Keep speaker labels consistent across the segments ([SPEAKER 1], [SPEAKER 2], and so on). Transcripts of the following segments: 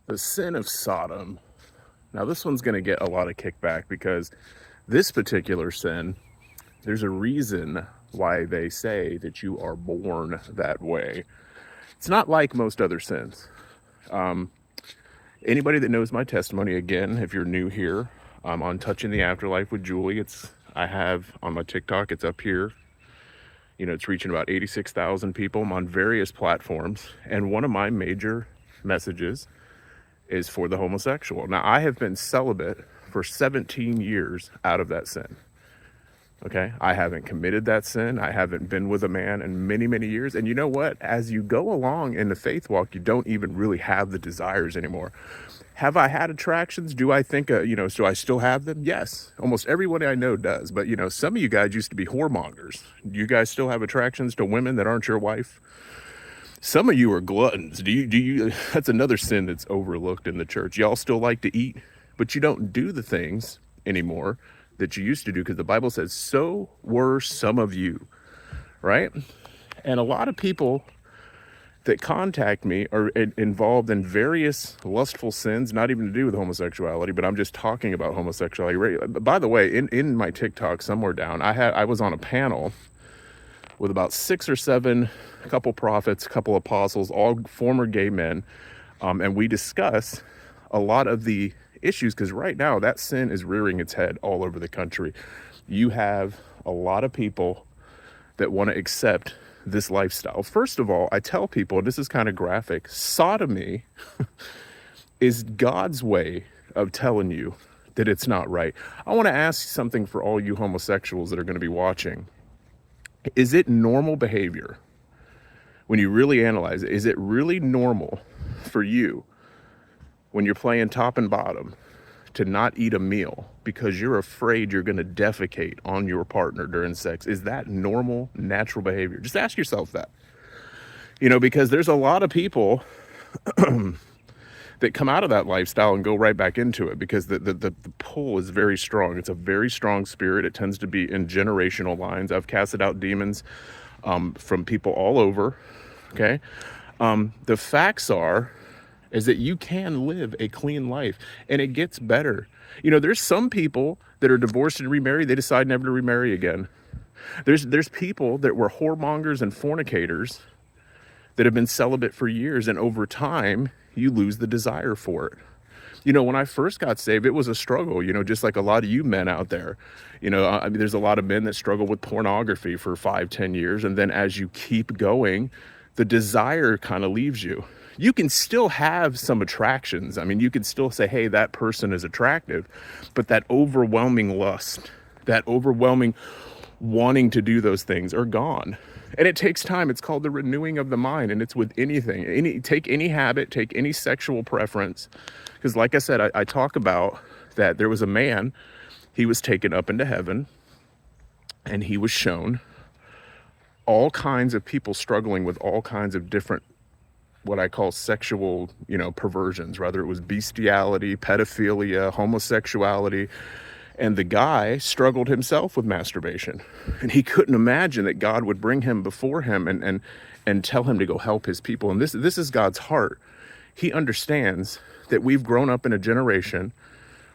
[SPEAKER 1] The sin of Sodom. Now, this one's going to get a lot of kickback because this particular sin, there's a reason why they say that you are born that way. It's not like most other sins. Anybody that knows my testimony, again, if you're new here, I'm on Touching the Afterlife with Julie. I have on my TikTok, it's up here. It's reaching about 86,000 people. I'm on various platforms. And one of my major messages is for the homosexual. Now, I have been celibate for 17 years out of that sin. Okay? I haven't committed that sin. I haven't been with a man in many, many years. And you know what? As you go along in the faith walk, you don't even really have the desires anymore. Have I had attractions? Do I think, do I still have them? Yes. Almost everyone I know does. But, some of you guys used to be whoremongers. You guys still have attractions to women that aren't your wife? Some of you are gluttons. That's another sin that's overlooked in the church. Y'all still like to eat, but you don't do the things anymore that you used to do because the Bible says, so were some of you, right? And a lot of people that contact me are involved in various lustful sins, not even to do with homosexuality, but I'm just talking about homosexuality. By the way, in my TikTok, somewhere down, I was on a panel with about 6 or 7, a couple prophets, a couple apostles, all former gay men, and we discuss a lot of the issues, because right now that sin is rearing its head all over the country. You have a lot of people that want to accept this lifestyle. First of all, I tell people, and this is kind of graphic, sodomy is God's way of telling you that it's not right. I want to ask something for all you homosexuals that are going to be watching. Is it normal behavior? When you really analyze it, is it really normal for you when you're playing top and bottom to not eat a meal because you're afraid you're going to defecate on your partner during sex? Is that normal, natural behavior? Just ask yourself that. Because there's a lot of people that come out of that lifestyle and go right back into it because the pull is very strong. It's a very strong spirit. It tends to be in generational lines. I've casted out demons from people all over, okay? The facts is that you can live a clean life, and it gets better. There's some people that are divorced and remarried, they decide never to remarry again. There's people that were whoremongers and fornicators that have been celibate for years, and over time, you lose the desire for it. When I first got saved, it was a struggle, just like a lot of you men out there. There's a lot of men that struggle with pornography for 5-10 years, and then as you keep going, the desire kind of leaves you. You can still have some attractions. You can still say, hey, that person is attractive, but that overwhelming lust, that overwhelming wanting to do those things are gone. And it takes time. It's called the renewing of the mind, and it's with anything. Take any habit, take any sexual preference. Because like I said, I talk about that there was a man, he was taken up into heaven, and he was shown all kinds of people struggling with all kinds of different, what I call sexual, perversions, whether it was bestiality, pedophilia, homosexuality. And the guy struggled himself with masturbation, and he couldn't imagine that God would bring him before him and tell him to go help his people. And this is God's heart. He understands that we've grown up in a generation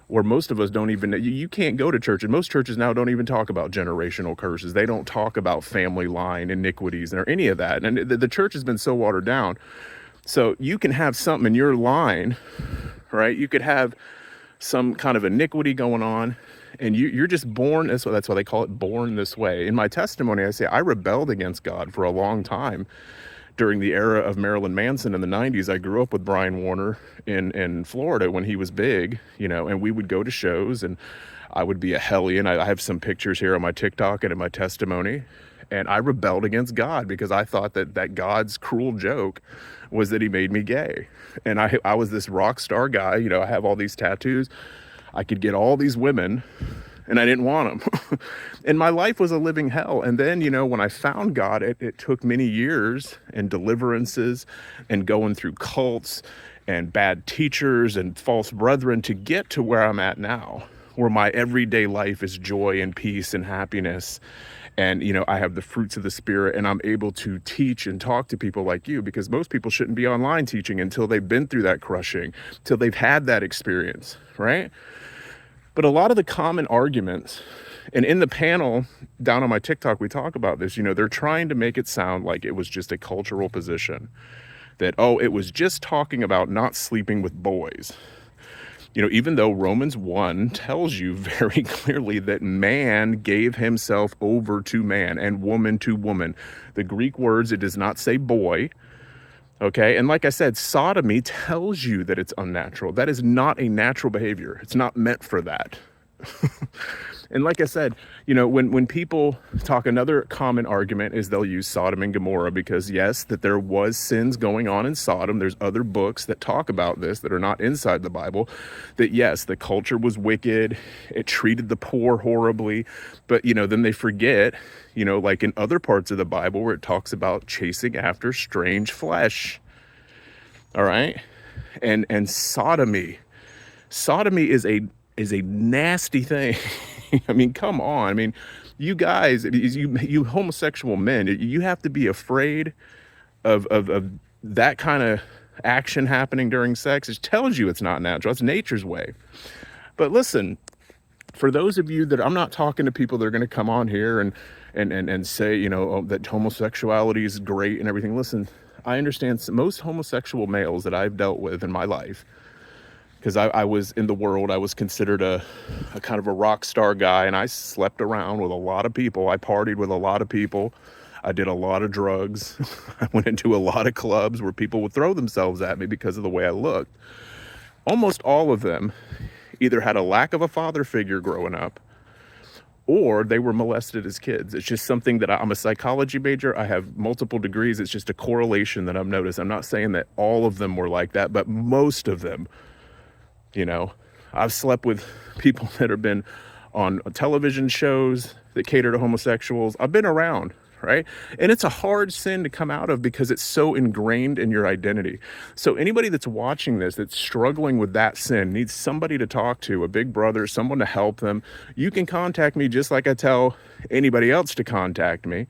[SPEAKER 1] where most of us don't even, you can't go to church, and most churches now don't even talk about generational curses. They don't talk about family line iniquities or any of that. And the church has been so watered down. So you can have something in your line, right? You could have some kind of iniquity going on, and you're just born this way. That's why they call it born this way. In my testimony, I say I rebelled against God for a long time during the era of Marilyn Manson in the 90s. I grew up with Brian Warner in Florida when he was big, and we would go to shows, and I would be a hellion. I have some pictures here on my TikTok and in my testimony. And I rebelled against God because I thought that God's cruel joke was that he made me gay. And I was this rock star guy. I have all these tattoos. I could get all these women, and I didn't want them. And my life was a living hell. And then, when I found God, it took many years and deliverances and going through cults and bad teachers and false brethren to get to where I'm at now, where my everyday life is joy and peace and happiness. And, I have the fruits of the Spirit, and I'm able to teach and talk to people like you, because most people shouldn't be online teaching until they've been through that crushing, till they've had that experience, right? But a lot of the common arguments, and in the panel down on my TikTok, we talk about this, they're trying to make it sound like it was just a cultural position, that, oh, it was just talking about not sleeping with boys. Even though Romans 1 tells you very clearly that man gave himself over to man and woman to woman. The Greek words, it does not say boy. Okay. And like I said, sodomy tells you that it's unnatural. That is not a natural behavior. It's not meant for that. And like I said, when people talk, another common argument is they'll use Sodom and Gomorrah, because yes, that there was sins going on in Sodom. There's other books that talk about this that are not inside the Bible, that yes, the culture was wicked. It treated the poor horribly. But, then they forget, like in other parts of the Bible where it talks about chasing after strange flesh. All right. And sodomy is a nasty thing. I mean, come on. I mean, you guys, you homosexual men, you have to be afraid of that kind of action happening during sex. It tells you it's not natural. It's nature's way. But listen, for those of you that, I'm not talking to people that are going to come on here and say, that homosexuality is great and everything. Listen, I understand most homosexual males that I've dealt with in my life, because I was in the world, I was considered a kind of a rock star guy, and I slept around with a lot of people. I partied with a lot of people. I did a lot of drugs. I went into a lot of clubs where people would throw themselves at me because of the way I looked. Almost all of them either had a lack of a father figure growing up, or they were molested as kids. It's just something that I'm a psychology major. I have multiple degrees. It's just a correlation that I've noticed. I'm not saying that all of them were like that, but most of them. I've slept with people that have been on television shows that cater to homosexuals. I've been around, right? And it's a hard sin to come out of, because it's so ingrained in your identity. So anybody that's watching this, that's struggling with that sin, needs somebody to talk to, a big brother, someone to help them. You can contact me just like I tell anybody else to contact me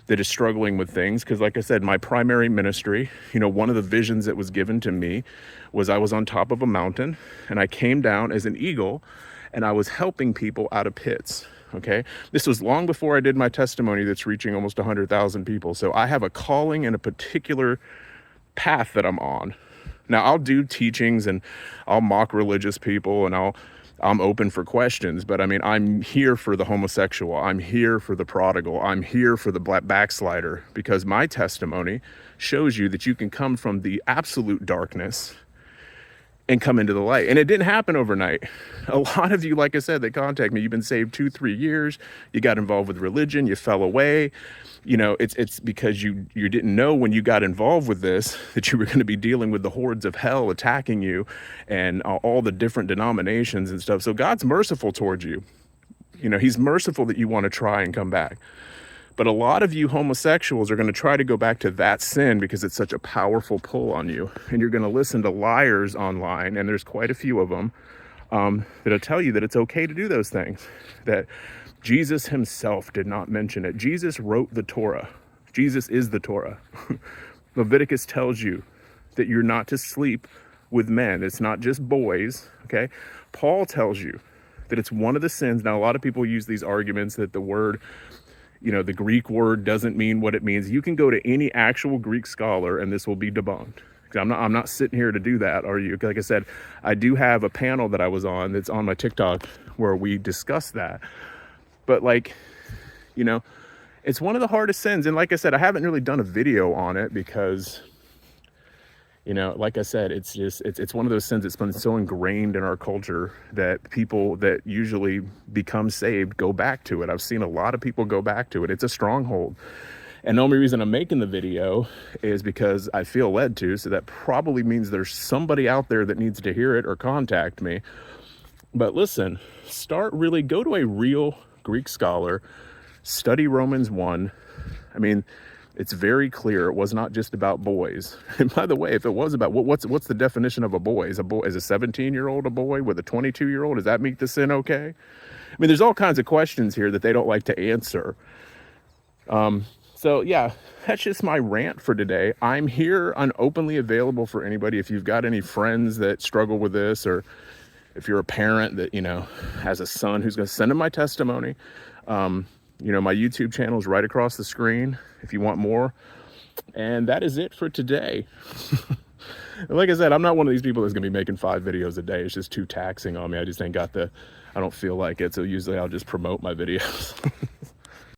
[SPEAKER 1] that is struggling with things. Because like I said, my primary ministry, one of the visions that was given to me was I was on top of a mountain and I came down as an eagle and I was helping people out of pits. Okay. This was long before I did my testimony that's reaching almost 100,000 people. So I have a calling and a particular path that I'm on. Now I'll do teachings and I'll mock religious people and I'm open for questions, but I mean, I'm here for the homosexual. I'm here for the prodigal. I'm here for the backslider, because my testimony shows you that you can come from the absolute darkness and come into the light. And it didn't happen overnight. A lot of you, like I said, that contact me, you've been saved 2-3 years, you got involved with religion, you fell away. It's because you didn't know when you got involved with this that you were going to be dealing with the hordes of hell attacking you and all the different denominations and stuff. So God's merciful towards you. He's merciful that you want to try and come back. But a lot of you homosexuals are going to try to go back to that sin because it's such a powerful pull on you. And you're going to listen to liars online, and there's quite a few of them, that'll tell you that it's okay to do those things, that Jesus himself did not mention it. Jesus wrote the Torah. Jesus is the Torah. Leviticus tells you that you're not to sleep with men. It's not just boys, okay? Paul tells you that it's one of the sins. Now, a lot of people use these arguments that the word, the Greek word doesn't mean what it means. You can go to any actual Greek scholar and this will be debunked. I'm not sitting here to do that. Like I said, I do have a panel that I was on that's on my TikTok where we discuss that. But it's one of the hardest sins. And like I said, I haven't really done a video on it because, like I said, it's one of those sins that's been so ingrained in our culture that people that usually become saved go back to it. I've seen a lot of people go back to it. It's a stronghold. And the only reason I'm making the video is because I feel led to, so that probably means there's somebody out there that needs to hear it or contact me. But listen, go to a real Greek scholar, study Romans 1. I mean, it's very clear it was not just about boys. And by the way, if it was about, what's the definition of a boy? Is a 17-year-old a boy with a 22-year-old? Does that make the sin okay? I mean, there's all kinds of questions here that they don't like to answer. So yeah, that's just my rant for today. I'm here, I'm openly available for anybody. If you've got any friends that struggle with this, or if you're a parent that, you know, has a son who's going to send him my testimony, you know, my YouTube channel is right across the screen if you want more. And that is it for today. Like I said, I'm not one of these people that's going to be making 5 videos a day. It's just too taxing on me. I just ain't got I don't feel like it. So usually I'll just promote my videos.